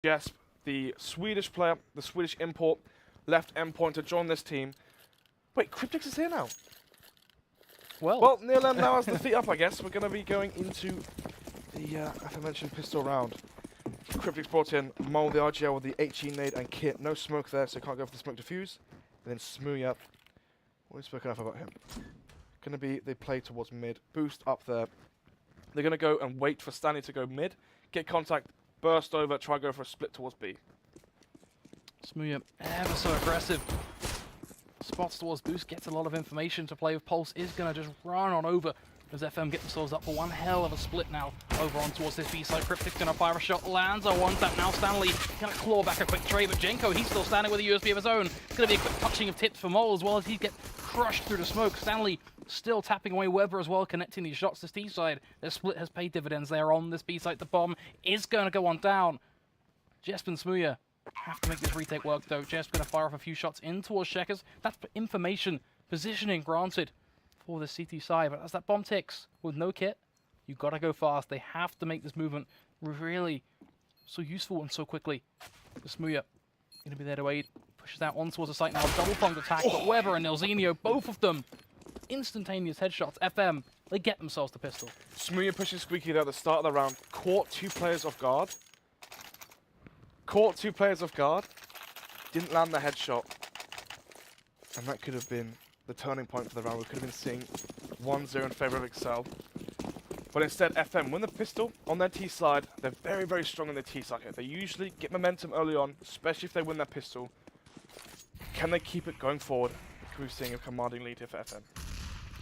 Jesp, the Swedish player, the Swedish import, left endpoint to join this team. Wait, Cryptix is here now. Well, Neil now has the feet up, I guess. We're going to be going into the aforementioned pistol round. Cryptix brought in Mole, the RGL with the HE nade and kit. No smoke there, so can't go for the smoke diffuse. And then Smooya. What have we spoken enough about him? Going to be the play towards mid. Boost up there. They're going to go and wait for Stanley to go mid. Get contact, burst over, try to go for a split towards B. Smooya ever so aggressive. Spots towards Boost, gets a lot of information to play with. Pulse is going to just run on over as FM get themselves up for one hell of a split now. Over on towards this B side. Cryptix going to fire a shot, lands on one tap. Now Stanley going to claw back a quick trade, but Jenko, he's still standing with a USB of his own. It's going to be a quick touching of tips for Mole as well as he gets crushed through the smoke. Stanley still tapping away Weber as well, connecting these shots to T side. Their split has paid dividends there on this B side. The bomb is going to go on down. Jesp and Smooya have to make this retake work though. Jesp going to fire off a few shots in towards Checkers. That's information, positioning granted for the CT side, but as that bomb ticks with no kit, you got to go fast. They have to make this movement really so useful and so quickly. The Smooya going to be there to aid. Pushes out on towards the site now. Double-pronged attack, but Weber and Nelzinho, both of them, instantaneous headshots. FM, they get themselves the pistol. Smooya pushes Squeaky there at the start of the round. Caught two players off guard. Caught two players off guard. Didn't land the headshot. And that could have been the turning point for the round. We could have been seeing 1-0 in favor of exceL. But instead, FM win the pistol on their T side. They're very strong on their T side here. They usually get momentum early on, especially if they win their pistol. Can they keep it going forward? We're seeing a commanding lead here for FM.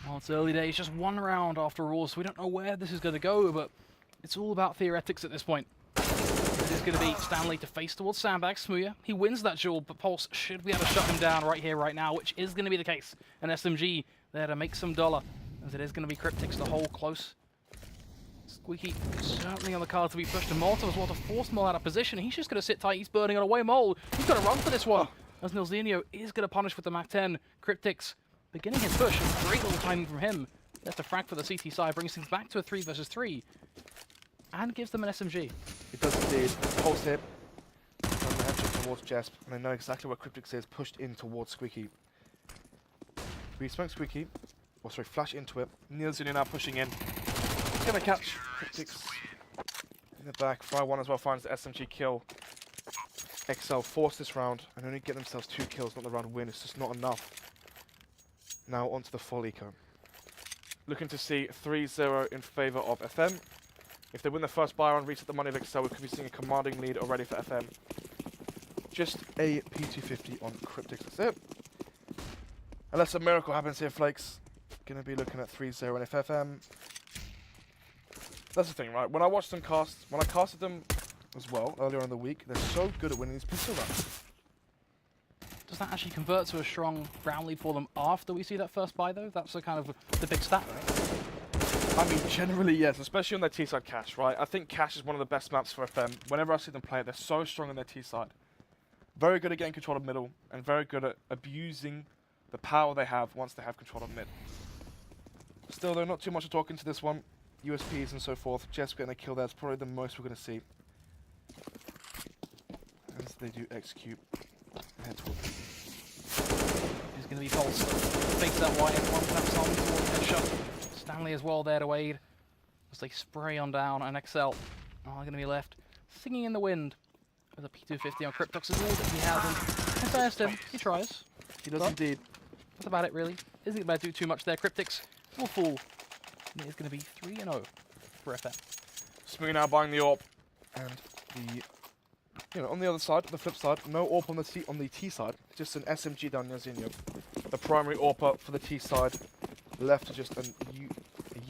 Well, it's early days, just one round after all, so we don't know where this is going to go, but it's all about theoretics at this point. It is going to be Stanley to face towards Sandbag. Smooya, he wins that duel, but Pulse should be able to shut him down right here, right now, which is going to be the case. And SMG there to make some dollar, as it is going to be Cryptix to hold close. Squeaky certainly on the card to be pushed, and Molotov as well to force Mole out of position. He's just going to sit tight, he's burning it away. Mole, he's going to run for this one. As Nelzinho is going to punish with the MAC-10. Cryptix beginning his push, and great little timing from him. That's the frag for the CT side, brings things back to a 3 versus 3. And gives them an SMG. It does indeed. Pulse hit. From the headshot towards Jesp, and I know exactly where Cryptix is, pushed in towards Squeaky. We smoke Squeaky. Oh, sorry, flash into it. Nelzinho now pushing in. Gonna catch Cryptix in the back. Fry one as well finds the SMG kill. exceL force this round and only get themselves 2 kills, not the round win. It's just not enough. Now onto the full eco. Looking to see 3-0 in favor of FM. If they win the first buy round, reset the money of exceL, we could be seeing a commanding lead already for FM. Just a P250 on Cryptix, that's it. Unless a miracle happens here, Flakes. Gonna be looking at 3-0, and if FM... That's the thing, right? When I watched them cast, when I casted them as well earlier in the week, they're so good at winning these pistol rounds. Does that actually convert to a strong round lead for them after we see that first buy, though? That's the kind of the big stat, right? I mean, generally, yes, especially on their T-side Cache, right? I think Cache is one of the best maps for FM. Whenever I see them play it, they're so strong on their T-side. Very good at getting control of middle, and very good at abusing the power they have once they have control of mid. Still, though, not too much to talk into this one. USPs and so forth. Jesp getting a kill there is probably the most we're going to see. As they do execute. Head towards. He's going to be false. Fakes that wide, one taps on towards headshot. Stanley as well there to aid as they spray on down, and exceL are going to be left singing in the wind with a P250 on Cryptix as all that he has. And in fairness to him, he tries. He does indeed. That's about it, really. Isn't about to do too much there. Cryptix will fall. And it is going to be 3-0 for FM. Smooya now buying the AWP, and the on the other side, the flip side, no AWP on the T side, just an SMG down Nelzinho. The primary AWP for the T side, left to just a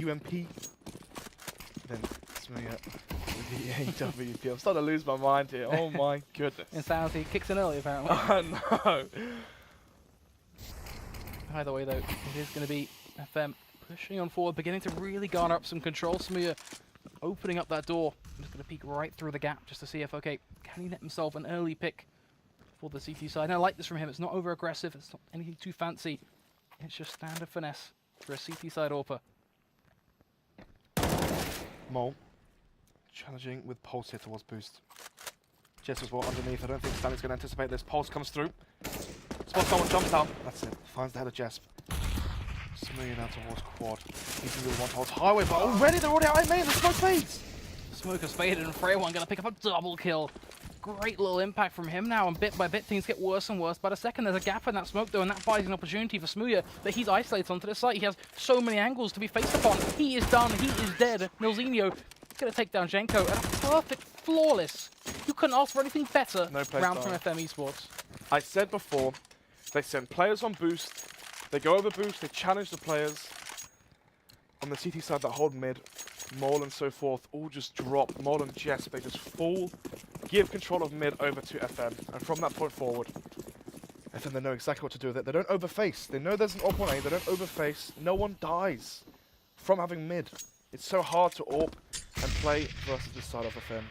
UMP. Then Smooya with the AWP. I'm starting to lose my mind here. Oh my goodness. Insanity kicks in early, apparently. Oh no. Either way, though, it is going to be FM pushing on forward, beginning to really garner up some control. Smooya opening up that door. I'm just going to peek right through the gap just to see if, okay, can he net himself an early pick for the CT side. And I like this from him. It's not over-aggressive. It's not anything too fancy. It's just standard finesse for a CT side AWPer. Mole challenging with Pulse here towards Boost. Jess was well underneath. I don't think Stanley's going to anticipate this. Pulse comes through. Spots someone, jumps down. That's it. Finds the head of Jesp. Smoothing down towards quad. He's going to be one towards highway, but already they're already out in main. The smoke fades. Smoke has faded, and Frey1 going to pick up a double kill. Great little impact from him now, and bit by bit things get worse and worse. By the second, there's a gap in that smoke though, and that buys an opportunity for Smooya, but he's isolated onto the site. He has so many angles to be faced upon. He is done, he is dead. Nilzinho going to take down Jenko, and a perfect, flawless. You couldn't ask for anything better round from FM eSports. I said before, they send players on boost, they go over boost, they challenge the players. On the CT side that hold mid, Maul and so forth, all just drop. Maul and Jesp, they just fall, give control of mid over to FM. And from that point forward, FM, they know exactly what to do with it. They don't overface. They know there's an AWP on A, they don't overface. No one dies from having mid. It's so hard to AWP and play versus this side of FM.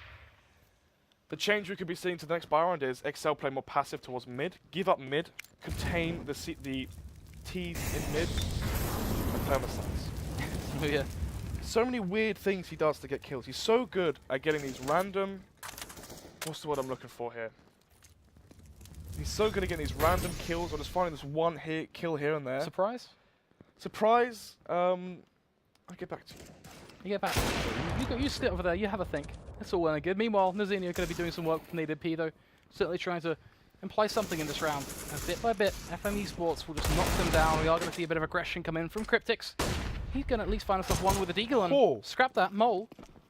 The change we could be seeing to the next buy round is exceL play more passive towards mid, give up mid, contain the T's in mid, and permasites. Yeah. So many weird things he does to get kills. He's so good at getting these random... What's the word I'm looking for here? He's so good at getting these random kills or just finding this one kill here and there. Surprise? Surprise? I'll get back to you. You get back. You sit over there, you have a think. It's all well and good. Meanwhile, Nilzinho going to be doing some work from the ADP though. Certainly trying to imply something in this round. And bit by bit, FM eSports will just knock them down. We are going to see a bit of aggression come in from Cryptix. He's going to at least find himself one with a deagle and scrap that. Mole,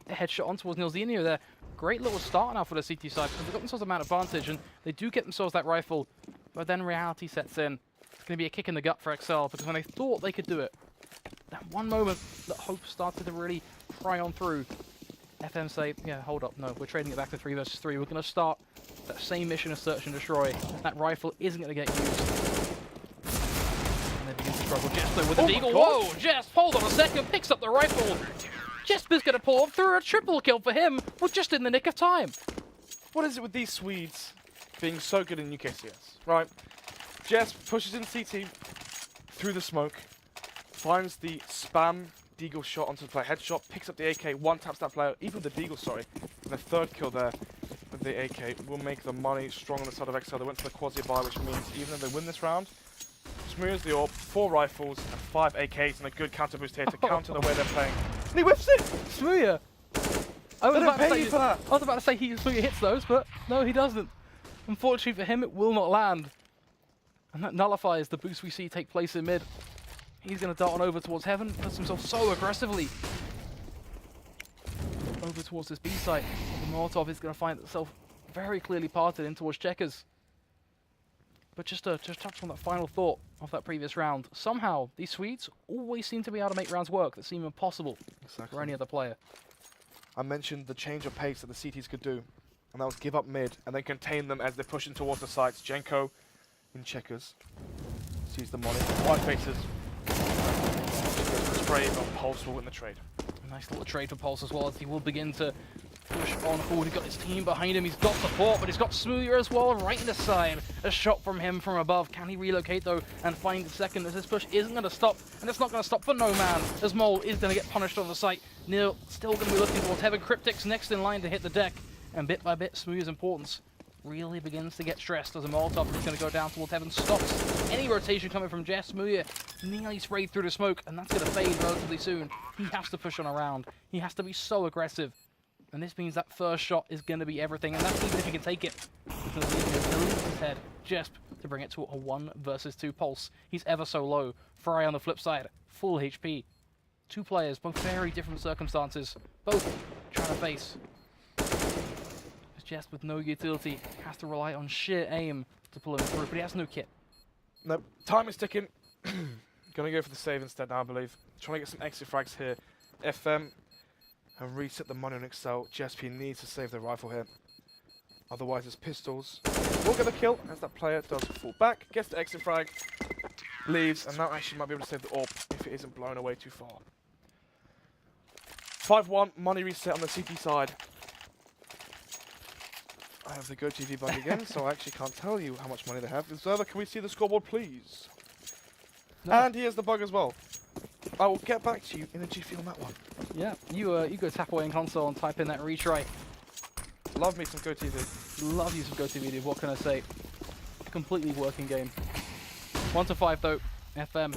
a headshot on towards Nilzinho there. Great little start now for the CT side because they've got themselves a man advantage and they do get themselves that rifle. But then reality sets in. It's going to be a kick in the gut for exceL because when they thought they could do it, that one moment that hope started to really pry on through, FM say, yeah, hold up, no, we're trading it back to 3 versus 3. We're going to start that same mission of search and destroy. That rifle isn't going to get used. And they begin to struggle. Jesp with the deagle. Whoa, Jesp, hold on a second, picks up the rifle. Jesp is going to pull through a triple kill for him. We're just in the nick of time. What is it with these Swedes being so good in UKCS, right? Jesp pushes in CT through the smoke, finds the spam deagle shot onto the player, headshot, picks up the AK, one taps that player, even the deagle, sorry, and the third kill there with the AK will make the money strong on the side of exceL. They went for the quasi buy, which means even if they win this round, Smooya's the AWP, 4 rifles and 5 AKs and a good counter boost here to counter the way they're playing. And he whips it! Smooya! I was about to say Smooya hits those, but no, he doesn't. Unfortunately for him, it will not land. And that nullifies the boost we see take place in mid. He's going to dart on over towards heaven, puts himself so aggressively over towards this B site. The Molotov is going to find itself very clearly parted in towards Checkers. But just to touch on that final thought of that previous round, somehow these Swedes always seem to be able to make rounds work that seem impossible for any other player. I mentioned the change of pace that the CTs could do, and that was give up mid and then contain them as they're pushing towards the sites. Jenko in Checkers sees the molly, white faces. Spray on Pulse will win the trade. A nice little trade for Pulse as well as he will begin to push on forward. He's got his team behind him, he's got support, but he's got Smooya as well right in the side. A shot from him from above. Can he relocate though and find the second as this push isn't going to stop, and it's not going to stop for no man as Mole is going to get punished on the site. Neil still going to be looking towards heaven. Cryptix next in line to hit the deck, and bit by bit Smooya's importance really begins to get stressed as a Molotov is going to go down towards heaven, stops any rotation coming from Jess. Smooya nearly sprayed through the smoke, and that's going to fade relatively soon. He has to push on around. He has to be so aggressive. And this means that first shot is going to be everything, and that's even if he can take it. Because he's going to leave his head, Jesp, to bring it to a 1 versus 2 Pulse. He's ever so low. Fry on the flip side, full HP. 2 players, both very different circumstances, both trying to face. Jesp with no utility has to rely on sheer aim to pull him through, but he has no kit. No, time is ticking. Gonna go for the save instead now, I believe. Trying to get some exit frags here. FM and reset the money on exceL. Jesp needs to save the rifle here. Otherwise, his pistols will get the kill as that player does fall back, gets the exit frag, leaves, and now actually might be able to save the AWP if it isn't blown away too far. 5-1, money reset on the CT side. I have the GoTV bug again, so I actually can't tell you how much money they have. Observer, can we see the scoreboard, please? No. And here's the bug as well. I will get back to you in a jiffy on that one. Yeah, you go tap away in console and type in that retry. Love me some GoTV. Love you some GoTV, what can I say? Completely working game. 1 to 5 though, FM.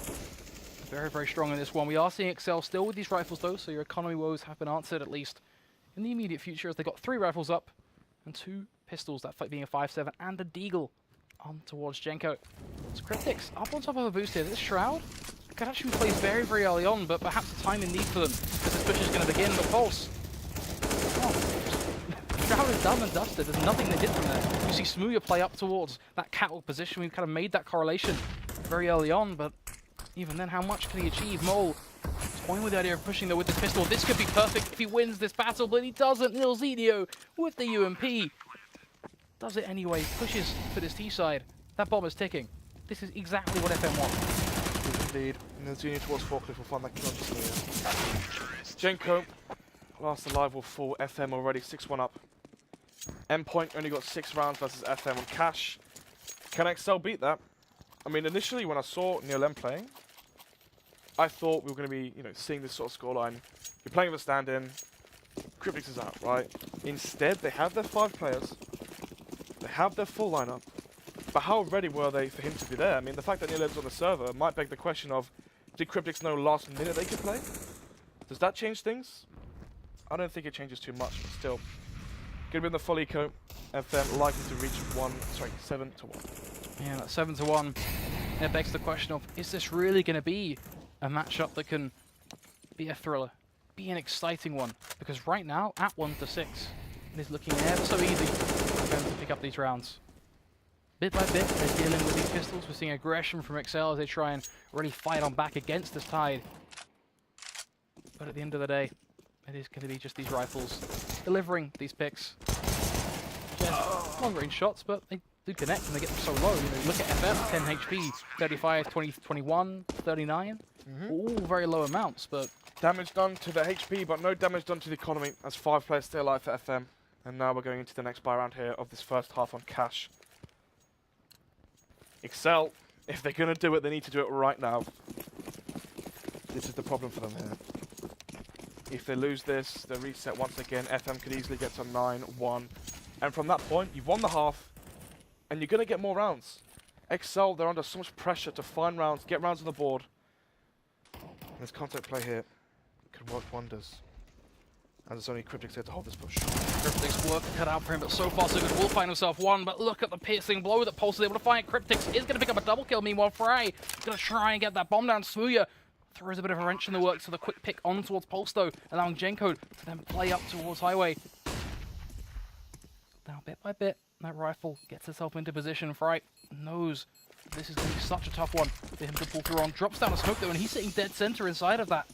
Very, very strong in this one. We are seeing exceL still with these rifles though, so your economy woes have been answered at least in the immediate future, as they got 3 rifles up and 2 pistols, that fight being a 5.7 and a deagle on towards Jenko. So Cryptics up on top of a boost here. This Shroud could actually be played very, very early on, but perhaps a time in need for them because this push is going to begin. But Pulse, Shroud is done and dusted. There's nothing they did from there. You see Smooya play up towards that catwalk position. We've kind of made that correlation very early on, but even then, how much can he achieve? Mole toying with the idea of pushing though with this pistol. This could be perfect if he wins this battle, but he doesn't. nilzio with the UMP does it anyway. Pushes for this T side. That bomb is ticking. This is exactly what FM wants. Indeed. nilzio towards Forklift will find that kill on Smooya. Jenko, last alive will fall. FM already 6-1 up. Endpoint only got 6 rounds versus FM on cash. Can exceL beat that? I mean, initially when I saw neoLem playing, I thought we were going to be, seeing this sort of scoreline. You're playing with a stand-in, Cryptics is out, right? Instead, they have their 5 players, they have their full lineup, but how ready were they for him to be there? I mean, the fact that neoLem's on the server might beg the question of, did Cryptics know last minute they could play? Does that change things? I don't think it changes too much, but still. Gonna be in the full eco, FM likely to reach 7 to 1. Yeah, that's 7 to 1. It begs the question of, is this really going to be a matchup that can be a thriller, be an exciting one? Because right now, at 1 to 6, it is looking ever so easy for them to pick up these rounds. Bit by bit, they're dealing with these pistols. We're seeing aggression from exceL as they try and really fight on back against this tide. But at the end of the day, it is going to be just these rifles delivering these picks. Just long-range shots, but they do connect and they get them so low. You look at FM, 10 HP, 35, 20, 21, 39. All very low amounts, but damage done to the HP, but no damage done to the economy, as 5 players stay alive for FM. And now we're going into the next buy round here of this first half on cash. exceL, if they're going to do it, they need to do it right now. This is the problem for them here. If they lose this, they reset once again. FM could easily get to 9-1. And from that point, you've won the half, and you're going to get more rounds. exceL, they're under so much pressure to find rounds, get rounds on the board. And this contact play here could work wonders. And there's only Cryptics here to hold this push. Cryptics work cut out for him, but so far so good. Will find himself one, but look at the piercing blow that Pulse is able to find. Cryptics is going to pick up a double kill. Meanwhile, Frey is going to try and get that bomb down. Smooya throws a bit of a wrench in the works, so the quick pick on towards Pulse though, allowing Jenko to then play up towards Highway. Now bit by bit, that rifle gets itself into position. Frey knows this is going to be such a tough one for him to pull through on. Drops down a smoke though, and he's sitting dead center inside of that.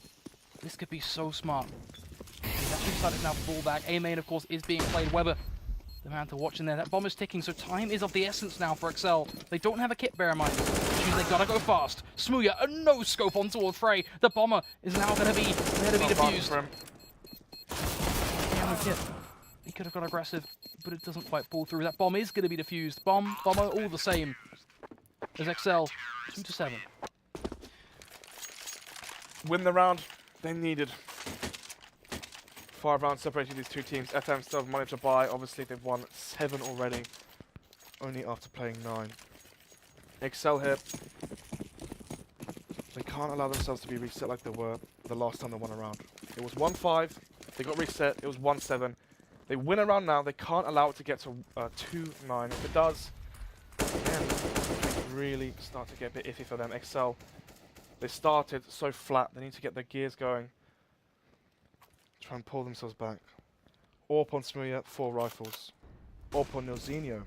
This could be so smart. He's actually decided now to fall back. A-main, of course, is being played. Weber, the man to watch in there. That bomb is ticking, so time is of the essence now for exceL. They don't have a kit, bear in mind. They gotta go fast. Smooya, a no-scope on towards Frey. The bomber is now gonna be there to be defused. He could have got aggressive, but it doesn't quite pull through. That bomb is gonna be defused. Bomber, all the same. There's exceL, 2 to 7. Win the round they needed. 5 rounds separating these two teams. FM still have money to buy. Obviously, they've won 7 already, only after playing 9. exceL here. They can't allow themselves to be reset like they were the last time they won a round. It was 1-5. They got reset. It was 1-7. They win a round now. They can't allow it to get to 2-9. If it does, again, things really start to get a bit iffy for them. exceL, they started so flat. They need to get their gears going. Try and pull themselves back. Orp on Smooya, 4 rifles. Orp on nilzio.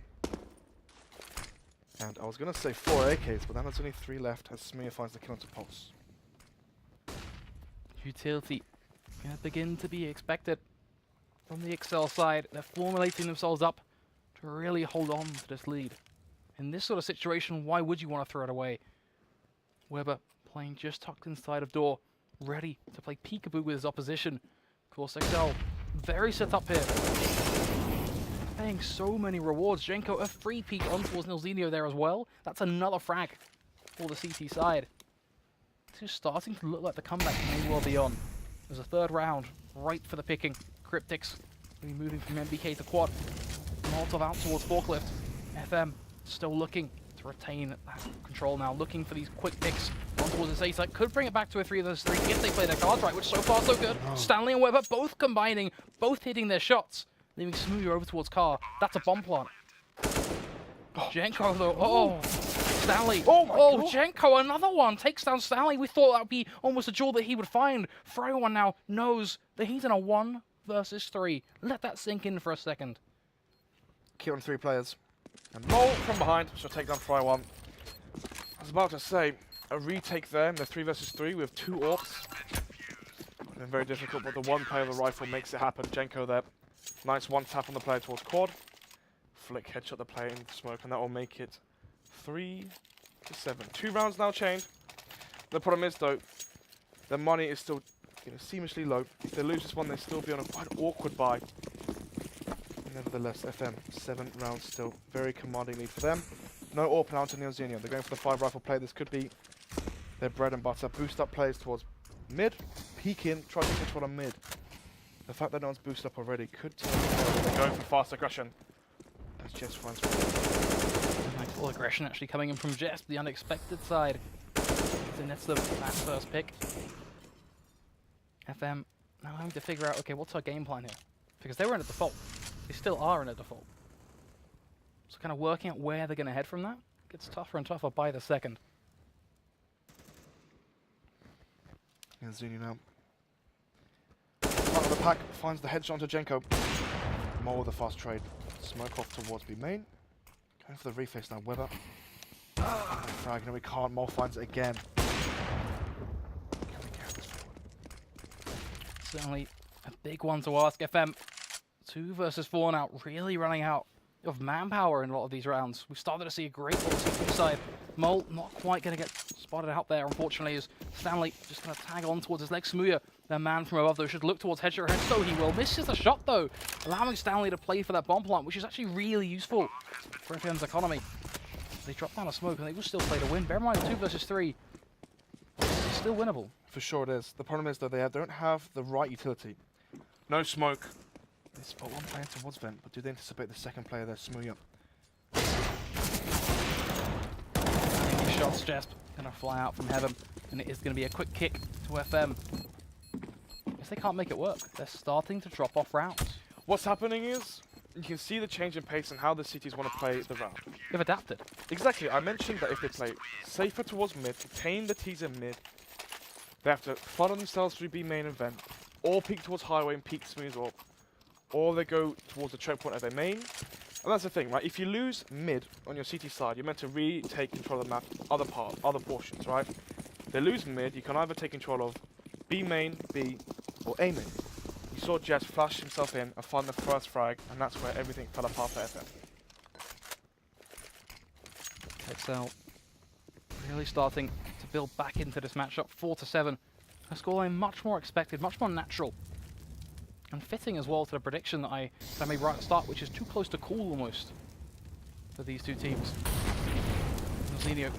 And I was going to say 4 AKs, but then there's only 3 left as Smooya finds the kill onto Pulse. Utility going to begin to be expected from the exceL side. They're formulating themselves up to really hold on to this lead. In this sort of situation, why would you want to throw it away? Weber playing just tucked inside of door, ready to play peekaboo with his opposition. Of course, exceL very set up here. Paying so many rewards. Jenko, a free peek on towards nilzio there as well. That's another frag for the CT side. This is starting to look like the comeback may well be on. There's a 3rd round right for the picking. Cryptics Really moving from MBK to quad. Molotov out towards forklift. FM still looking to retain that control now, looking for these quick picks on towards his A site. Could bring it back to a 3 versus 3 if they play their cards right, which so far so good. Stanley and Weber both combining, both hitting their shots, leaving Smoothie over towards Car. That's a bomb plant. Jenko though, oh, Stanley. Oh my God. Jenko, another one, takes down Stanley. We thought that would be almost a duel that he would find. Fryo now knows that he's in a 1 versus 3. Let that sink in for a second. Key on 3 players. And Mole from behind, shall take down Fry 1. I was about to say, a retake there in the 3 versus 3 with 2 AWPs. Been very difficult, but the one player of the rifle makes it happen. Jenko there. Nice one tap on the player towards quad. Flick headshot the player into smoke, and that will make it 3 to 7. 2 rounds now chained. The problem is though, their money is still seamishly low. If they lose this one, they'll still be on a quite awkward buy. Nevertheless, FM, 7 rounds still. Very commanding lead for them. No AWP now to neoZenia. They're going for the 5 rifle play. This could be their bread and butter. Boost up plays towards mid. Peek in, try to control on mid. The fact that no one's boosted up already could turn the They're going for fast aggression. As Jess finds Nice full aggression actually coming in from Jess, the unexpected side. So that's that first pick. FM now having to figure out, okay, what's our game plan here? Because they were in a default. They still are in a default. So kind of working out where they're going to head from that gets tougher and tougher by the second. neoZenia now. Front of the pack finds the headshot onto Jenko. More with a fast trade. Smoke off towards B main. Going for the reface now, Weber. Frag, no we can't. Mole finds it again. Can we carry this forward? Certainly a big one to ask. FM 2 versus 4 now, really running out of manpower in a lot of these rounds. We've started to see a great little CP side. Mole not quite going to get spotted out there, unfortunately, as Stanley just going to tag on towards his leg. Smooya, their man from above, though, should look towards headshot, and so he will. Misses the shot, though, allowing Stanley to play for that bomb plant, which is actually really useful for FM's economy. They drop down a smoke, and they will still play to win. Bear in mind, 2 versus 3 is still winnable. For sure it is. The problem is, though, they don't have the right utility. No smoke. They spot one player towards vent, but do they anticipate the second player there, Smooya? These shots just going to fly out from heaven, and it is going to be a quick kick to FM. Guess they can't make it work. They're starting to drop off rounds. What's happening is, you can see the change in pace and how the cities want to play the round. They've adapted. Exactly, I mentioned that if they play safer towards mid, retain the teaser mid, they have to funnel themselves through B main and vent, or peek towards highway and peek smooth up, or they go towards the choke point of their main. And that's the thing, right? If you lose mid on your CT side, you're meant to retake control of the map, other portions, right? If they lose mid, you can either take control of B main, B, or A main. You saw Jess flash himself in and find the first frag, and that's where everything fell apart for FM. exceL really starting to build back into this matchup, 4 to 7. A scoreline much more expected, much more natural. And fitting as well to the prediction that I made right at the start, which is too close to cool almost for these two teams. neoZenia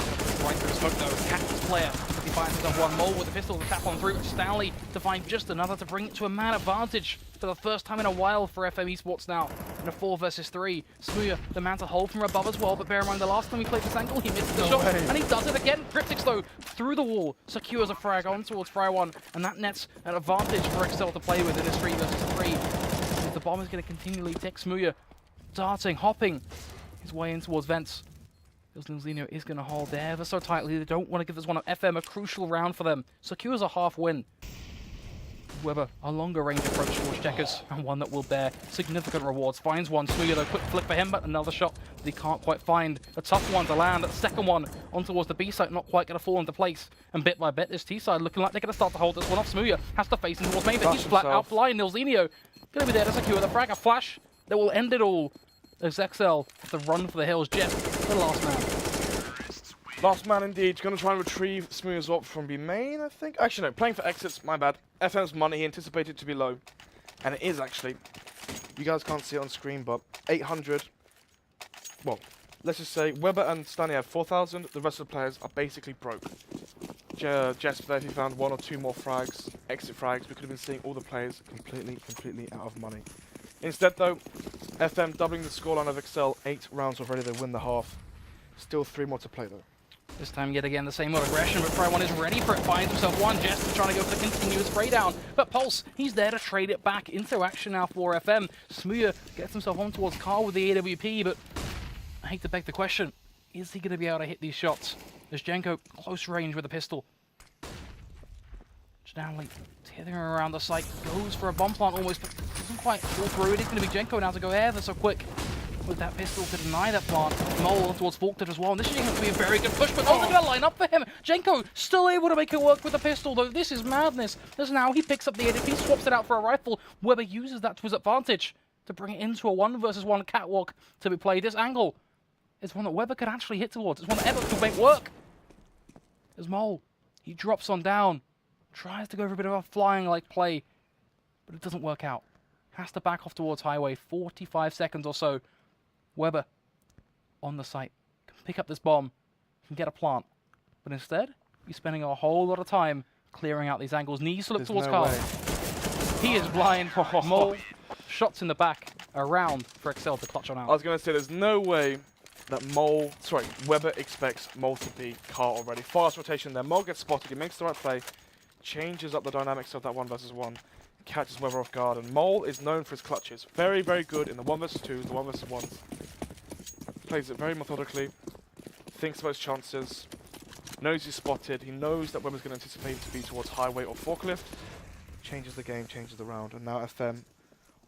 right through smoke though, Cactus player. He finds himself one. Mole with the pistol to tap on through. Stanley to find just another to bring it to a man advantage for the first time in a while for FM eSports now. In a 4 versus 3. Smooya, the man to hold from above as well, but bear in mind the last time he played this angle, he missed the shot, and he does it again. Cryptics though, through the wall, secures a frag on towards Fry 1, and that nets an advantage for exceL to play with in this 3 versus 3. The bomb is going to continually tick. Smooya darting, hopping his way in towards vents. neoZenia is going to hold there ever so tightly. They don't want to give this one up. FM, a crucial round for them. Secures a half win. Weber, a longer range approach towards Checkers, and one that will bear significant rewards. Finds one. Smooya, though, quick flick for him, but another shot that he can't quite find. A tough one to land. That second one on towards the B side, not quite going to fall into place. And bit by bit, this T side looking like they're going to start to hold this one off. Smooya has to face him towards main, but he's flat out blind. neoZenia going to be there to secure the frag. A flash that will end it all. As exceL has to run for the hills. Jeff, the last man. Last man indeed, going to try and retrieve Smooya's AWP from B main, I think. Actually no, playing for exits, my bad. FM's money, he anticipated to be low. And it is actually. You guys can't see it on screen, but 800. Well, let's just say Weber and Stanley have 4,000. The rest of the players are basically broke. Jesper there, if he found 1 or 2 more frags, exit frags, we could have been seeing all the players completely out of money. Instead, though, FM doubling the scoreline of exceL. 8 rounds already. They win the half. Still 3 more to play, though. This time, yet again, the same old aggression, but Fry1 is ready for it. Finds himself one. Jester trying to go for the continuous spray down. But Pulse, he's there to trade it back into action now for FM. Smooya gets himself on towards Carl with the AWP, but I hate to beg the question, is he going to be able to hit these shots? There's Jenko, close range with a pistol. Stanley tethering around the site, goes for a bomb plant almost, but doesn't quite fall through. It is going to be Jenko now to go ever so quick with that pistol to deny that plant. Mole towards Falked as well, and this is going to be a very good push, but they're going to line up for him. Jenko still able to make it work with the pistol, though. This is madness. As now he picks up the AWP, swaps it out for a rifle. Weber uses that to his advantage to bring it into a 1v1 catwalk to be played. This angle is one that Weber could actually hit towards. It's one that Ever could make work. There's Mole. He drops on down. Tries to go for a bit of a flying-like play, but it doesn't work out. Has to back off towards Highway. 45 seconds or so. Weber on the site. Can pick up this bomb. Can get a plant. But instead, he's spending a whole lot of time clearing out these angles. Needs to look towards Carl. He is blind. Mole. Shots in the back. Around for exceL to clutch on out. I was going to say, there's no way that Weber expects Mole to beat Carl already. Fast rotation there. Mole gets spotted. He makes the right play. Changes up the dynamics of that 1v1. Catches Weber off guard. And Mole is known for his clutches. Very, very good in the 1v2s, the 1v1s. Plays it very methodically. Thinks about his chances. Knows he's spotted. He knows that Weber's going to anticipate to be towards Highway or Forklift. Changes the game, changes the round. And now FM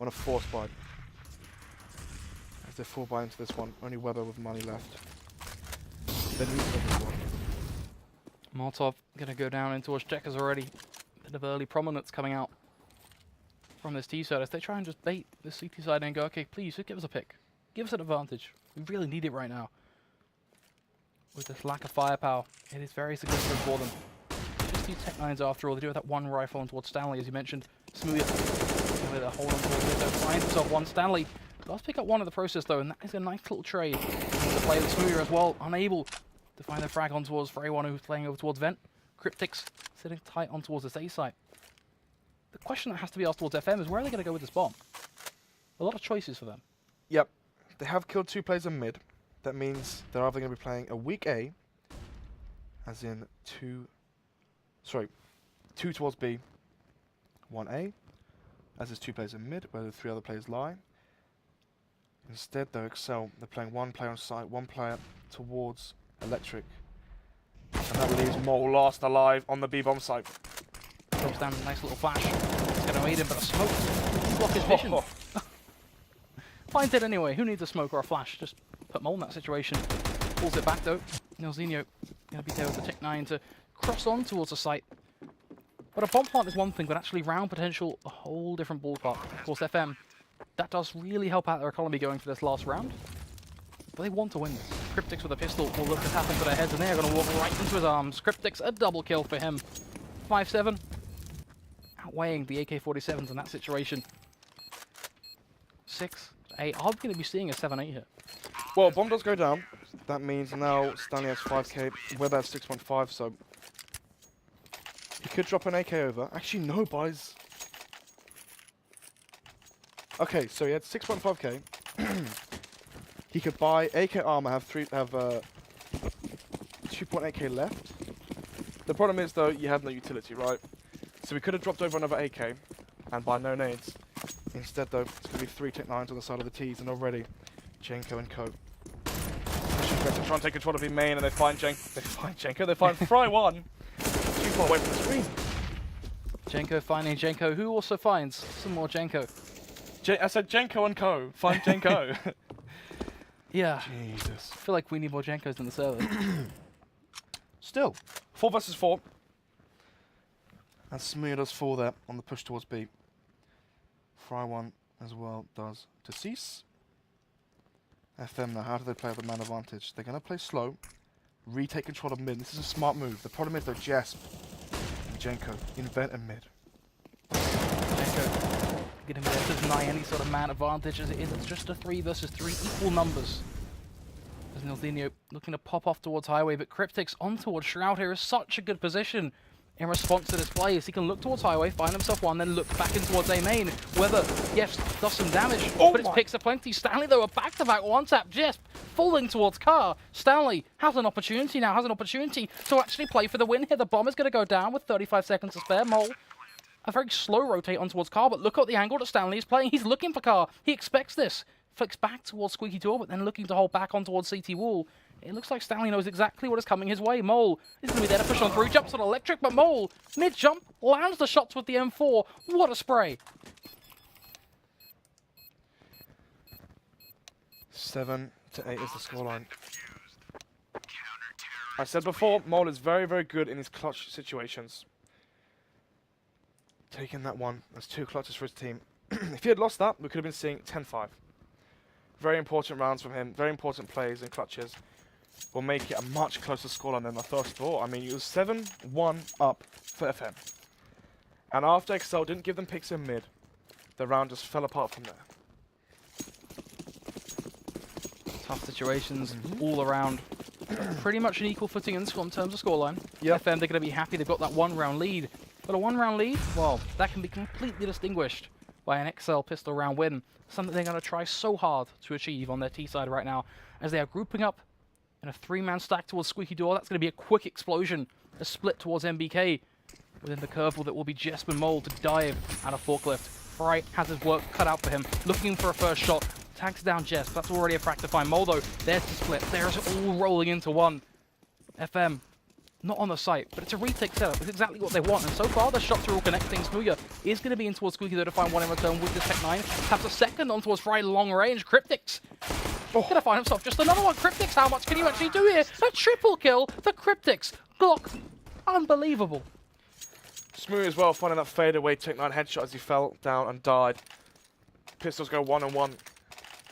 on a force buy. As they full buy into this one, only Weber with money left. Then he's this one. Molotov going to go down in towards Checkers already. Bit of early prominence coming out from this T side as they try and just bait this CT side and go, okay, please, just give us a pick. Give us an advantage. We really need it right now. With this lack of firepower, it is very significant for them. Just these Tech-9s after all. They do have that one rifle on towards Stanley, as you mentioned. Smooth it with a hold on towards it. Finds himself one. Stanley does pick up one in the process, though, and that is a nice little trade. The play with Smooth as well, unable to find the frag on towards Fray1, who's playing over towards Vent. Cryptics sitting tight on towards this A site. The question that has to be asked towards FM is, where are they going to go with this bomb? A lot of choices for them. Yep. They have killed 2 players in mid. That means they're either going to be playing a weak A, as in 2 towards B, 1 A, as is 2 players in mid, where the 3 other players lie. Instead, though, exceL, they're playing 1 player on site, 1 player towards Electric. And that leaves Mole last alive on the B-bomb site. Drops down a nice little flash. It's going to aid him, but a smoke block his vision. Finds it anyway. Who needs a smoke or a flash? Just put Mole in that situation. Pulls it back, though. Nilzinho going to be there with the Tech-9 to cross on towards the site. But a bomb plant is one thing, but actually round potential, a whole different ballpark. Of course, FM, that does really help out their economy going for this last round. But they want to win this. Cryptics with a pistol will look to tap into their heads, and they're going to walk right into his arms. Cryptics, a double kill for him. 5-7. Outweighing the AK-47s in that situation. 6-8. I'm going to be seeing a 7-8 here. Well, bomb does go down. That means now Stanley has 5k, Weber has 6.5, so he could drop an AK over. Actually, no, boys. Okay, so he had 6.5k. He could buy AK armor, have 2.8k left. The problem is, though, you have no utility, right? So we could have dropped over another AK and buy no nades. Instead, though, it's going to be 3 Tech-9s on the side of the T's, and already Jenko and Co. To try and take control of the main, and they find Jenko. They find Fry1. Too far away from the screen. Jenko finding Jenko, who also finds some more Jenko. I said Jenko and Co. Find Jenko. Yeah. Jesus. I feel like we need more Jenkos in the server. Still, 4 versus 4. And Smear does 4 there on the push towards B. Fry1 as well does to cease. FM now, how do they play with the man advantage? They're going to play slow, retake control of mid. This is a smart move. The problem is, though, Jasp and Jenko invent a mid. Jenko getting there to deny any sort of man advantage as it is. It's just a 3 versus 3 equal numbers. As Nilzinho looking to pop off towards Highway, but Cryptics on towards Shroud here is such a good position in response to this play is he can look towards Highway, find himself one, then look back in towards A main. Weber, yes, does some damage, but it's picks aplenty. Stanley, though, a back-to-back one-tap. Jesp falling towards Car. Stanley has an opportunity now, to actually play for the win here. The bomb is going to go down with 35 seconds to spare. Mole, a very slow rotate on towards Car, but look at the angle that Stanley is playing. He's looking for Car. He expects this. Flicks back towards Squeaky Door, but then looking to hold back on towards CT Wall. It looks like Stanley knows exactly what is coming his way. Mole is going to be there to push on through. Jumps on Electric, but Mole, mid-jump, lands the shots with the M4. What a spray. 7-8 is the scoreline. I said before, Mole is very, very good in his clutch situations. Taking that one. That's 2 clutches for his team. If he had lost that, we could have been seeing 10-5. Very important rounds from him. Very important plays and clutches. Will make it a much closer scoreline than I first thought. I mean, it was 7-1 up for FM. And after exceL didn't give them picks in mid, the round just fell apart from there. Tough situations all around. Pretty much an equal footing in terms of scoreline. Yep. FM, they're going to be happy they've got that 1-round lead. But a 1-round lead, well, that can be completely distinguished by an exceL pistol round win. Something they're going to try so hard to achieve on their T side right now, as they are grouping up in a 3-man stack towards Squeaky Door. That's going to be a quick explosion, a split towards MBK. Within the curveball that will be Jesp and Mole to dive out of Forklift. Fright has his work cut out for him, looking for a first shot. Tags down Jesp, that's already a frack to find. Mole though, there's the split. There's all rolling into one. FM, not on the site, but it's a retake setup. It's exactly what they want, and so far the shots are all connecting. Smooya is going to be in towards Squeaky though to find one in return with the Tech 9. Taps a second on towards Fry, long range. Cryptics going to find himself just another one. Cryptics, how much can you actually do here? A triple kill for Cryptics. Glock, unbelievable. Smooth as well, finding that fadeaway Tech 9 headshot as he fell down and died. Pistols go 1-on-1.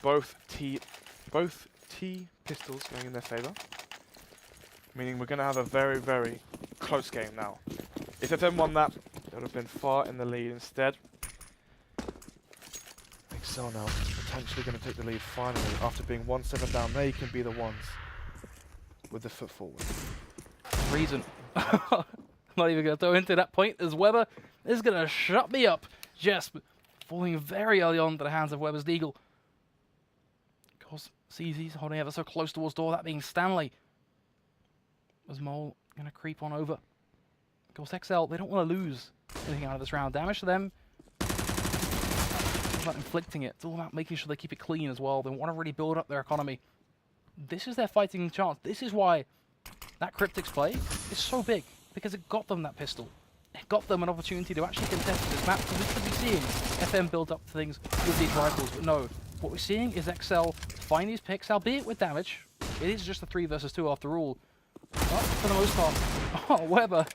Both T pistols going in their favor. Meaning we're going to have a very, very close game now. If FM won that, they would have been far in the lead. Instead, exceL now is potentially going to take the lead finally. After being 1-7 down, they can be the ones with the foot forward. Reason. Not even going to throw into that point as Weber is going to shut me up. Jesp falling very early on to the hands of Weber's Deagle. Of course, CZ's holding ever so close towards door, that being Stanley. Was Mole going to creep on over? Of course, exceL, they don't want to lose anything out of this round. Damage to them. It's all about inflicting it. It's all about making sure they keep it clean as well. They want to really build up their economy. This is their fighting chance. This is why that Cryptics play is so big, because it got them that pistol. It got them an opportunity to actually contest this map. So we could be seeing FM build up things with these rifles, but no. What we're seeing is exceL find these picks, albeit with damage. It is just a 3 versus 2 after all. But for the most part, oh, Weber,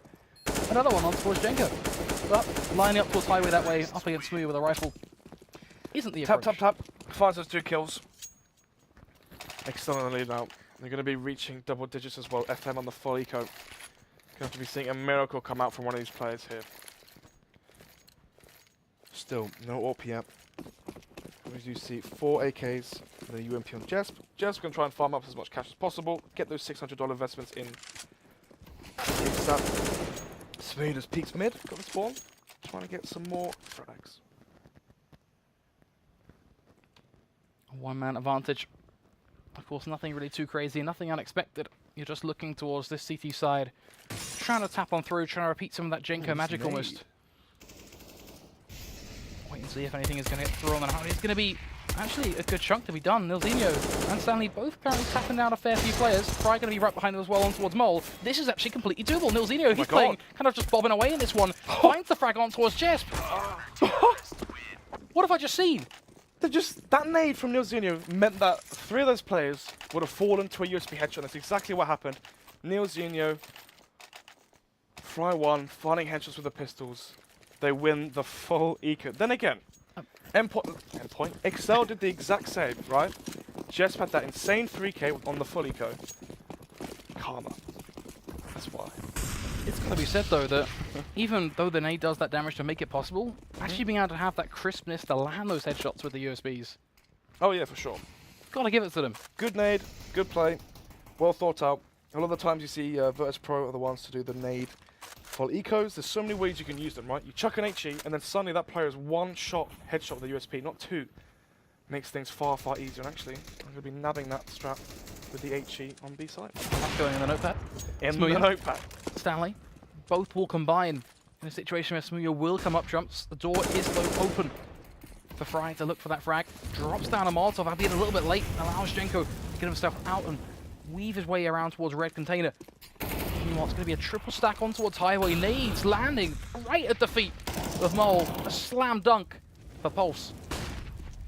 another one on towards Jenko. But lining up towards Highway that way, up against Smooya with a rifle, isn't the approach. Tap. Finds those 2 kills. exceL in the lead now. They're going to be reaching double digits as well. FM on the full eco. Going to have to be seeing a miracle come out from one of these players here. Still, no AWP yet. As you see, 4 AKs, and then UMP on Jesp. Jesp going to try and farm up as much cash as possible. Get those $600 investments in. Spade has peeks mid. Got the spawn. Trying to get some more frags. 1-man advantage. Of course, nothing really too crazy, nothing unexpected. You're just looking towards this CT side, trying to tap on through, trying to repeat some of that Jenko magic almost. Wait and see if anything is going to get through on the house. It's going to be actually a good chunk to be done. Nilzinho and Stanley both currently tapping down a fair few players. Fry going to be right behind them as well on towards Mole. This is actually completely doable. Nilzinho, he's playing kind of just bobbing away in this one. Finds the frag on towards Jesp. What have I just seen? That nade from Nilzinho meant that 3 of those players would have fallen to a USB headshot. That's exactly what happened. Nilzinho, Fry 1, finding headshots with the pistols. They win the full eco. Then again, endpoint. exceL did the exact same, right? Jesp had that insane 3K on the full eco. Karma. That's why. It's got to be said though that even though the nade does that damage to make it possible, actually being able to have that crispness to land those headshots with the USBs. Oh yeah, for sure. Gotta give it to them. Good nade, good play, well thought out. A lot of the times you see Virtus Pro are the ones to do the nade Full ecos, there's so many ways you can use them, right? You chuck an HE, and then suddenly that player is one shot, headshot with the USP, not two. Makes things far, far easier, and actually, I'm going to be nabbing that strap with the HE on B side. That's going in the notepad. In the notepad. Stanley, both will combine in a situation where Smooya will come up jumps. The door is though open for Fry to look for that frag. Drops down a Molotov, albeit a little bit late, allows Jenko to get himself out and weave his way around towards red container. Meanwhile, it's going to be a triple stack on towards highway. Nades landing right at the feet of Mole. A slam dunk for Pulse.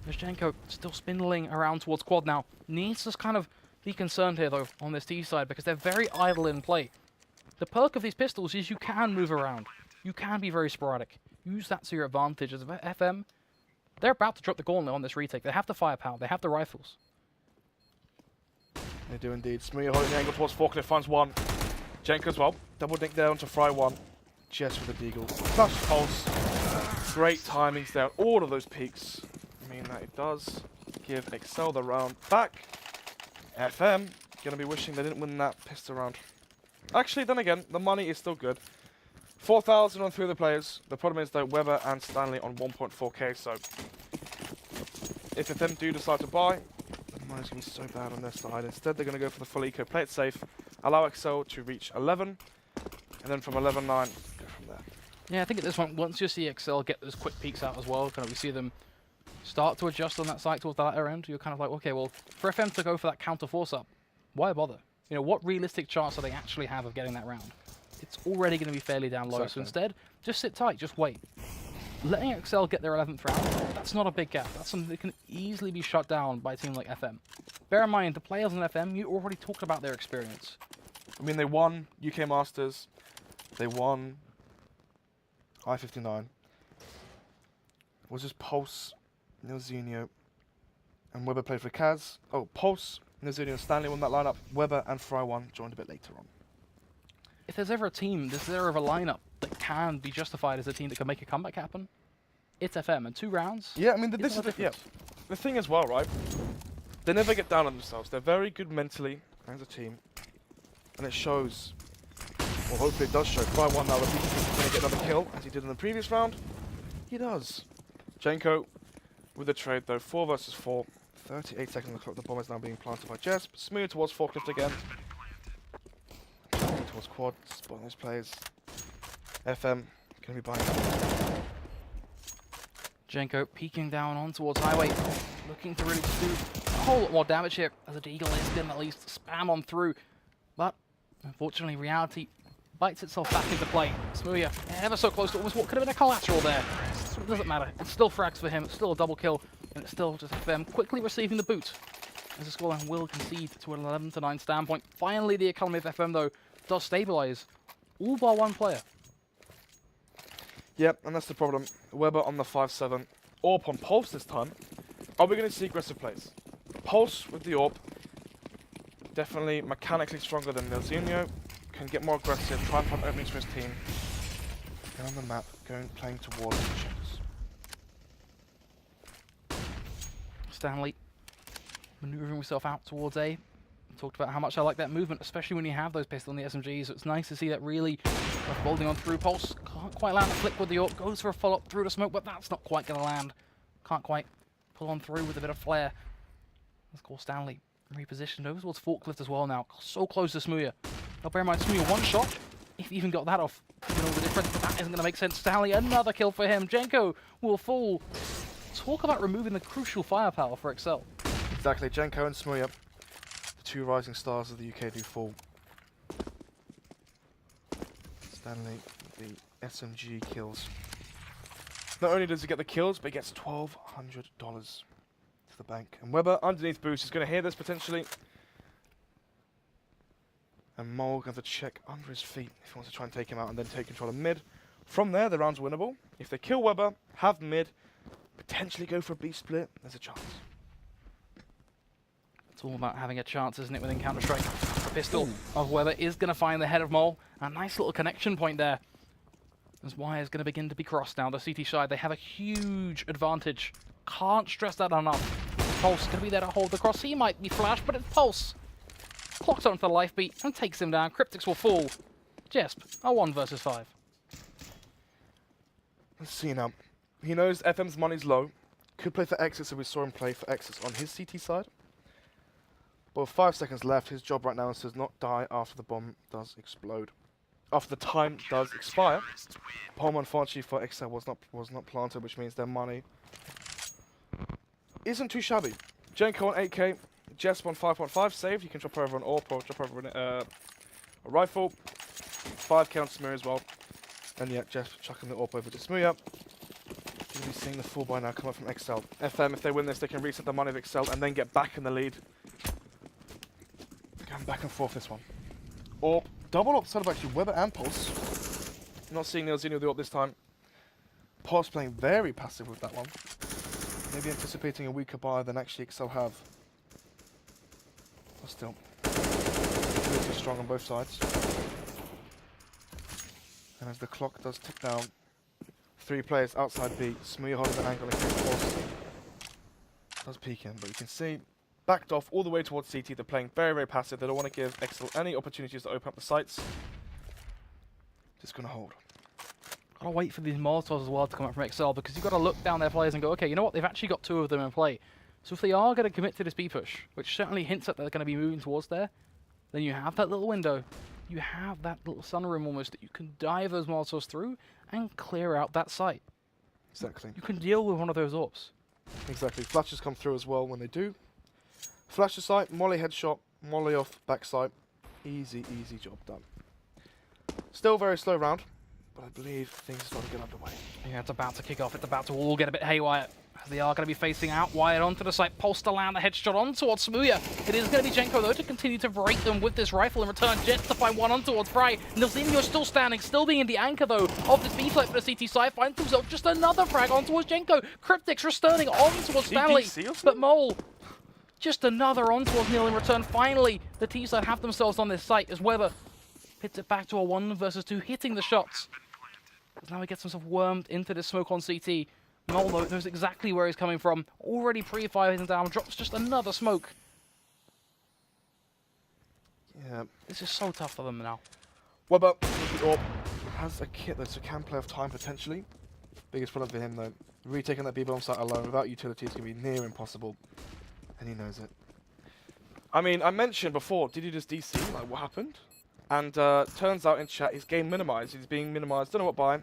Jenko still spindling around towards quad now. Needs to kind of be concerned here, though, on this T side, because they're very idle in play. The perk of these pistols is you can move around. You can be very sporadic. Use that to your advantage. As FM, they're about to drop the gauntlet on this retake. They have the firepower. They have the rifles. They do indeed. Smooya holding the angle towards Forklift, finds one. Jenko as well. Double dink down to Fry one. Just with the deagle. Flash pulse. Great timings there. All of those peaks mean that it does give exceL the round back. FM gonna be wishing they didn't win that pistol round. Actually, then again, the money is still good. 4,000 on 3 of the players. The problem is though, Weber and Stanley on 1.4k. So if FM do decide to buy, the money's gonna be so bad on their side. Instead, they're gonna go for the full eco, play it safe, allow exceL to reach 11, and then from 11-9, go from there. Yeah, I think at this point, once you see exceL get those quick peeks out as well, kind of we see them start to adjust on that site towards the latter end, you're kind of like, okay, well, for FM to go for that counter force up, why bother? You know, what realistic chance do they actually have of getting that round? It's already going to be fairly down low, so instead, just sit tight, just wait. Letting exceL get their 11th round, that's not a big gap. That's something that can easily be shut down by a team like FM. Bear in mind, the players in FM, you already talked about their experience. I mean, they won UK Masters, they won I-59. Was this Pulse, Nilzinho, and Weber played for Kaz. Oh, Pulse, Nilzinho, and Stanley won that lineup. Weber and Fry one joined a bit later on. If there's ever a team, there's ever a lineup that can be justified as a team that can make a comeback happen, it's FM. And 2 rounds. Yeah, I mean, this is the thing as well, right? They never get down on themselves. They're very good mentally as a team, and it shows. Well, hopefully it does show. Fry one now. The Beacon is going to get another kill as he did in the previous round. He does. Jenko with the trade though, 4 versus 4. 38 seconds on the clock. The bomb is now being planted by Jesp. Smooth towards Forklift again. Towards quad. Spotting those players. FM going to be buying. Jenko peeking down on towards highway, looking to really do a whole lot more damage here as a deagle is going to at least spam on through. But unfortunately, reality bites itself back into play. Smooya ever so close to almost what could have been a collateral there. It doesn't matter. It's still frags for him. It's still a double kill, and it's still just them quickly receiving the boot. As the scoreline will concede to an 11-9 standpoint. Finally, the economy of FM though does stabilize, all bar 1 player. Yep, and that's the problem. Weber on the 5-7. AWP on Pulse this time. Are we going to see aggressive plays? Pulse with the AWP. Definitely mechanically stronger than Nilzinho. Can get more aggressive, try and find openings for his team. Go on the map, playing towards the shots. Stanley maneuvering himself out towards A. Talked about how much I like that movement, especially when you have those pistols on the SMGs. So it's nice to see that really folding on through. Pulse can't quite land a flick with the AWP. Goes for a follow-up through the smoke, but that's not quite going to land. Can't quite pull on through with a bit of flair. Let's call Stanley repositioned over towards Forklift as well now. So close to Smooya. Now bear in mind, Smooya 1 shot. If you even got that off, you know the difference, but that isn't going to make sense. Stanley, another kill for him. Jenko will fall. Talk about removing the crucial firepower for exceL. Exactly, Jenko and Smooya, the 2 rising stars of the UK, do fall. Stanley, the SMG kills. Not only does he get the kills, but he gets $1,200 to the bank. And Weber, underneath boost, is going to hear this potentially. And Mole going to check under his feet if he wants to try and take him out and then take control of mid. From there, the round's winnable. If they kill Weber, have mid, potentially go for a B split, there's a chance. It's all about having a chance, isn't it, within Counter-Strike? The pistol of Weber is going to find the head of Mole. A nice little connection point there. As wires going to begin to be crossed now. The CT side, they have a huge advantage. Can't stress that enough. Pulse going to be there to hold the cross. He might be flashed, but it's Pulse. Clocks on for the life beat and takes him down. Cryptics will fall. Jesp, a 1 versus 5. Let's see now. He knows FM's money's low. Could play for exceL, so we saw him play for exceL on his CT side. But with 5 seconds left, his job right now is to not die after the bomb does explode. After the time does expire. Bomb unfortunately for exceL was not planted, which means their money isn't too shabby. Jenko on 8k, Jesp on 5.5 saved. You can drop over an AWP or drop over a rifle. 5k on Smear as well. And yeah, Jesp chucking the AWP over to Smear. Going to be seeing the full buy now come up from exceL. FM, if they win this, they can reset the money of exceL and then get back in the lead. Going back and forth this one. AWP, double AWP set up actually, Weber and Pulse. Not seeing neoZini with the AWP this time. Pulse playing very passive with that one. Maybe anticipating a weaker buy than actually exceL have. But still, really strong on both sides. And as the clock does tick down, 3 players outside B. Smoothie holding the angle in case Pulse does peek in, but you can see backed off all the way towards CT. They're playing very, very passive. They don't want to give exceL any opportunities to open up the sites. Just gonna hold. Gotta wait for these Molotovs as well to come up from exceL, because you've got to look down their players and go, okay, you know what? They've actually got 2 of them in play. So if they are going to commit to this B push, which certainly hints that they're going to be moving towards there, then you have that little window. You have that little sunroom almost that you can dive those Molotovs through and clear out that site. Exactly. You can deal with one of those AWPs. Exactly. Flashes come through as well when they do. Flash the site, molly headshot, molly off backside. Easy, easy job done. Still very slow round, but I believe things are starting to get underway. Yeah, it's about to kick off. It's about to all get a bit haywire. They are going to be facing out wide onto the site. Pulse to land the headshot on towards Smooya. It is going to be Jenko, though, to continue to break them with this rifle. In return, Jets to find one on towards Fry. neoZini still standing, still being in the anchor, though, of this B-flight for the CT side. Finds himself just another frag on towards Jenko. Cryptix returning on towards Stanley. But Mole, just another on towards Neil in return. Finally, the T-side have themselves on this site as Weber hits it back to a 1 versus 2, hitting the shots. But now he gets himself wormed into this smoke on CT. Mole, though, knows exactly where he's coming from. Already pre-firing down, drops just another smoke. Yeah. This is so tough for them now. Weber has a kit though, so can play off time potentially. Biggest problem for him though. Retaking that B-bomb site alone without utility is going to be near impossible. And he knows it. I mean, I mentioned before, did he just DC? Like, what happened? And turns out in chat, his game minimized. He's being minimized, don't know what by.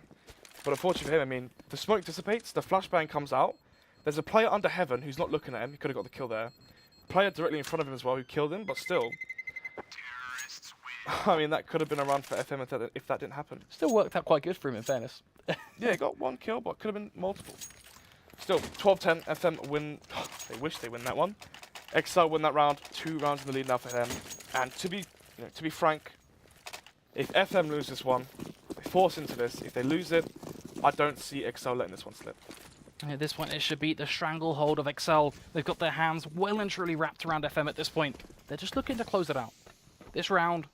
But unfortunately for him, I mean, the smoke dissipates, the flashbang comes out. There's a player under heaven who's not looking at him. He could have got the kill there. Player directly in front of him as well who killed him, but still. I mean, that could have been a run for FM if that didn't happen. Still worked out quite good for him, in fairness. Yeah, he got 1 kill, but could have been multiple. Still, 12-10, FM win. They wish they win that one. exceL win that round. 2 rounds in the lead now for them. And to be frank, if FM lose this one, they force into this. If they lose it, I don't see exceL letting this one slip. And at this point, it should be the stranglehold of exceL. They've got their hands well and truly wrapped around FM at this point. They're just looking to close it out. This round,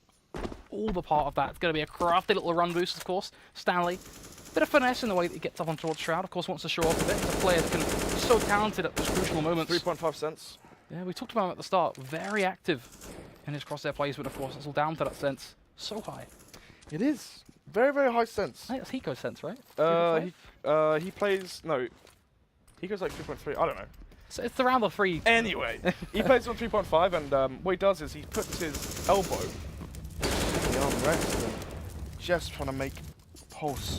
all the part of that. It's going to be a crafty little run boost, of course. Stanley, bit of finesse in the way that he gets up on towards Shroud. Of course, wants to show off a bit. He's a player that can be so talented at those crucial moments. 3.5 cents. Yeah, we talked about him at the start. Very active in his crosshair plays, but of course, it's all down to that sense. So high. It is. Very, very high sense. I think that's Hiko's sense, right? He plays... No. He goes like 3.3. I don't know. So it's around the 3. Anyway, he plays on 3.5, and what he does is he puts his elbow in the arm rest, and just trying to make Pulse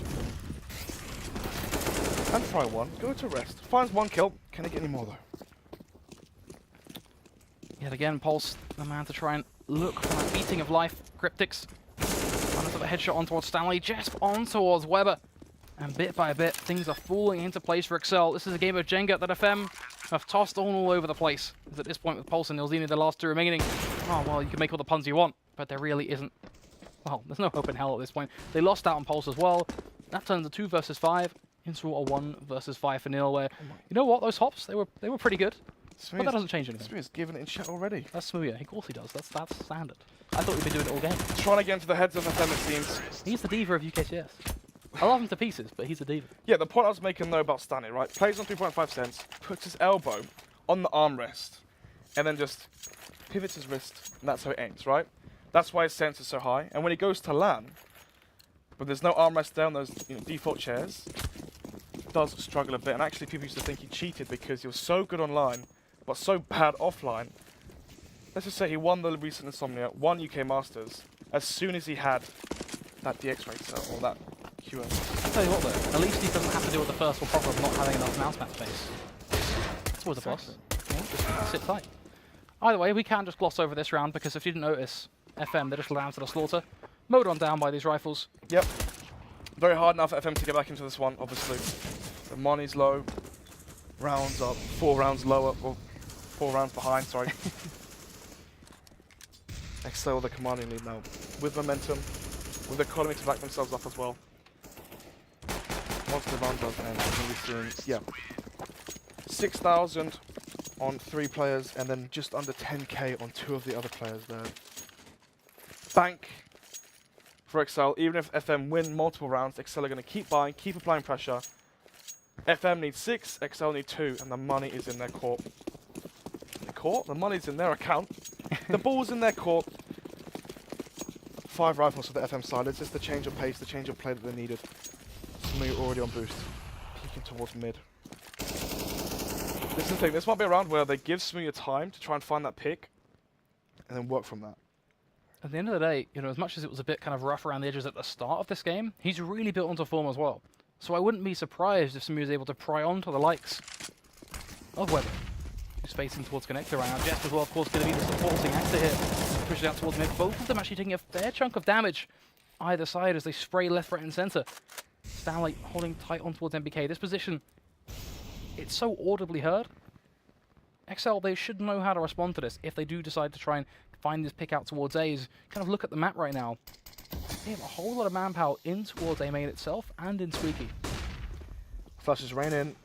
and Fry 1 go to rest. Finds 1 kill. Can he get any more though? Yet again, Pulse, the man to try and look for that beating of life. Cryptix, under the headshot on towards Stanley, Jesp on towards Weber. And bit by bit, things are falling into place for exceL. This is a game of Jenga that FM have tossed all over the place. Because at this point with Pulse and neoZini, the last 2 remaining, oh, well, you can make all the puns you want, but there really isn't. Well, there's no hope in hell at this point. They lost out on Pulse as well. That turns a 2 versus 5 into a 1 versus 5 for Neil, where, you know what, those hops, they were pretty good. But that doesn't change anything. Smooth's given it in chat already. That's Smooya. Of course he does. That's standard. I thought we'd be doing it all game. Trying to get into the heads of FM, it seems. He's the diva of UKCS. I love him to pieces, but he's a diva. Yeah, the point I was making though about Stanley, right? Plays on 3.5 cents, puts his elbow on the armrest, and then just pivots his wrist, and that's how it aims, right? That's why his sense is so high. And when he goes to land, but there's no armrest there on those default chairs, does struggle a bit, and actually people used to think he cheated because he was so good online, but so bad offline. Let's just say he won the recent Insomnia, won UK Masters, as soon as he had that DX racer, or that QM. I'll tell you what though, at least he doesn't have to deal with the first world problem of not having enough mouse match space. That's always a plus. Yeah, just sit tight. Either way, we can't just gloss over this round because if you didn't notice, FM, they're just down to the slaughter. Mowed on down by these rifles. Yep. Very hard now for FM to get back into this one, obviously. The money's low. Rounds up. 4 rounds lower. Or 4 rounds behind, sorry. exceL the commanding lead now. With momentum. With the economy to back themselves up as well. Once the round does end, we're going to be seeing, 6,000 on 3 players, and then just under 10k on 2 of the other players there. Bank for exceL. Even if FM win multiple rounds, exceL are going to keep buying, keep applying pressure. FM needs 6, exceL need 2, and the money is in their court. The court? The money's in their account. The ball's in their court. 5 rifles for the FM side. It's just the change of pace, the change of play that they needed. Smooth already on boost. Peeking towards mid. This is the thing. This might be a round where they give Smooth time to try and find that pick, and then work from that. At the end of the day, you know, as much as it was a bit kind of rough around the edges at the start of this game, he's really built onto form as well. So I wouldn't be surprised if Smooth is able to pry on to the likes of Weber, who's facing towards connector right now. Jeff as well, of course, going to be the supporting actor here, pushing out towards mid. Both of them actually taking a fair chunk of damage either side as they spray left, right, and center. Stanley holding tight on towards MBK. This position, it's so audibly heard. exceL, they should know how to respond to this if they do decide to try and find this pick out towards A's. Kind of look at the map right now. They have a whole lot of manpower in towards A main itself and in Squeaky. Flashes rain in.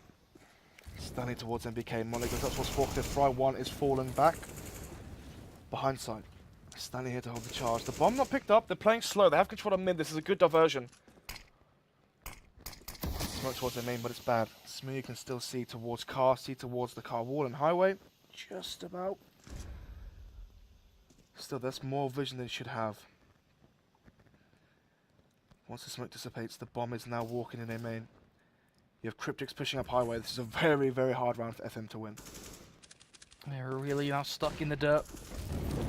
Standing towards MBK. Molly goes up towards Forklift. Fry 1 is falling back. Behind side. Standing here to hold the charge. The bomb not picked up. They're playing slow. They have control of mid. This is a good diversion. Smoke towards their main, but it's bad. Smooth can still see towards car. See towards the car wall and highway. Just about. Still, there's more vision than he should have. Once the smoke dissipates, the bomb is now walking in their main. You have Cryptics pushing up highway. This is a very, very hard round for FM to win. They're really now stuck in the dirt.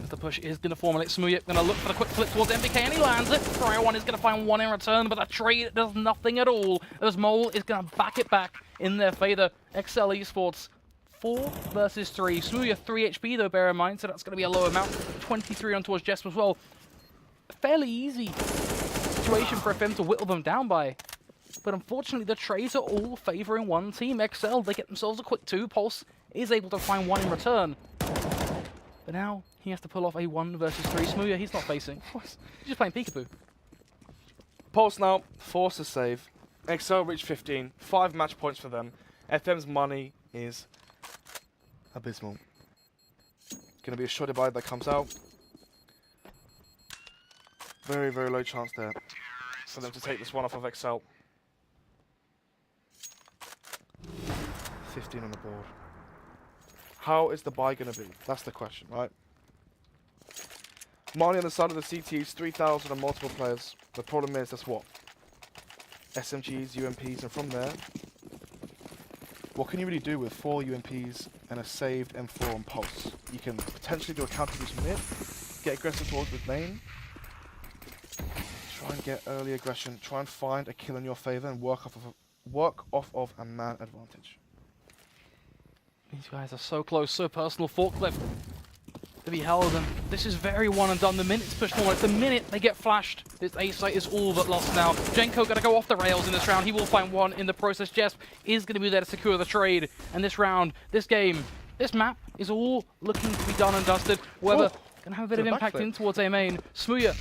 The push is going to formulate. Smooth going to look for the quick flip towards MBK, and he lands it. Fryer 1 is going to find 1 in return, but that trade does nothing at all, as Mole is going to back it back in their favor. exceL eSports 4 versus 3. Smooth 3 HP though, bear in mind, so that's going to be a low amount. 23 on towards Jesp as well. A fairly easy situation for FM to whittle them down by. But unfortunately, the trades are all favoring one team. exceL, they get themselves a quick 2. Pulse is able to find 1 in return. But now he has to pull off a 1 versus 3. Smooth, he's not facing. He's just playing peekaboo. Pulse now, force a save. exceL reached 15. 5 match points for them. FM's money is abysmal. Gonna be a shot divide that comes out. Very, very low chance there for them to take this one off of exceL. 15 on the board. How is the buy going to be? That's the question, right? Money on the side of the CTs, 3,000 and multiple players. The problem is, that's what? SMGs, UMPs, and from there, what can you really do with 4 UMPs and a saved M4 on Pulse? You can potentially do a counter boost mid, get aggressive towards mid main, try and get early aggression, try and find a kill in your favor, and work off of a man advantage. These guys are so close, so personal. Forklift to be held, and this is very one and done. The minute's pushed forward. The minute they get flashed, this A site is all but lost now. Jenko going to go off the rails in this round. He will find 1 in the process. Jesp is going to be there to secure the trade. And this round, this game, this map is all looking to be done and dusted. Weber going to have a bit of impact in towards A main. Smooth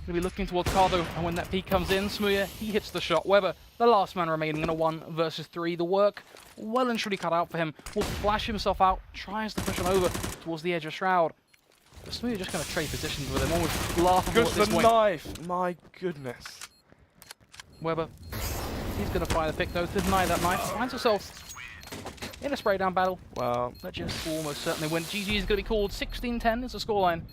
going to be looking towards Cardo, and when that peek comes in, Smooth, he hits the shot. Weber, the last man remaining in a 1 versus 3. The work well and truly cut out for him. Will flash himself out, tries to push on over towards the edge of Shroud. But Smooth just going to trade positions with him, almost laughable at this point. Knife! My goodness. Weber, he's going to fire the pick though to deny that knife. Finds himself in a spray down battle. Wow. That just almost certainly win. GG is going to be called. 16-10 is the scoreline.